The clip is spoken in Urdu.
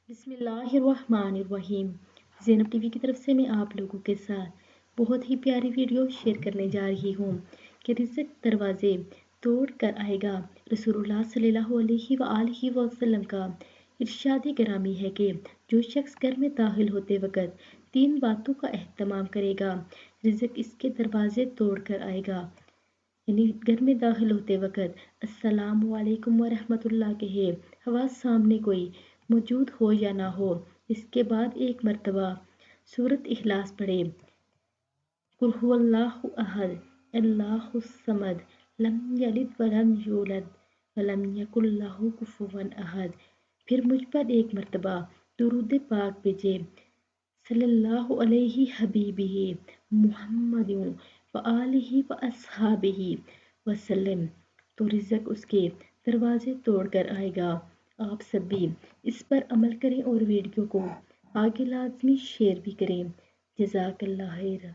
بسم اللہ الرحمن الرحیم۔ زینب ٹی وی کی طرف سے میں آپ لوگوں کے ساتھ بہت ہی پیاری ویڈیو شیئر کرنے جا رہی ہوں کہ رزق دروازے توڑ کر آئے گا۔ رسول اللہ صلی اللہ علیہ وآلہ وسلم کا ارشاد گرامی ہے کہ جو شخص گھر میں داخل ہوتے وقت 3 باتوں کا اہتمام کرے گا، رزق اس کے دروازے توڑ کر آئے گا۔ یعنی گھر میں داخل ہوتے وقت السلام علیکم ورحمۃ اللہ کہے، ہوا سامنے کوئی موجود ہو یا نہ ہو، اس کے بعد ایک مرتبہ سورۃ اخلاص پڑھے، قل هو اللہ احد اللہ الصمد لم یلد ولم یولد ولم یکن لہ کفوا احد، پھر مجھ پر ایک مرتبہ درود پاک بھیجے، صلی اللہ علیہ حبیبہ محمد وآلہ واصحابہ وسلم، تو رزق اس کے دروازے توڑ کر آئے گا۔ آپ سب بھی اس پر عمل کریں اور ویڈیو کو آگے لازمی شیئر بھی کریں۔ جزاک اللہ خیر۔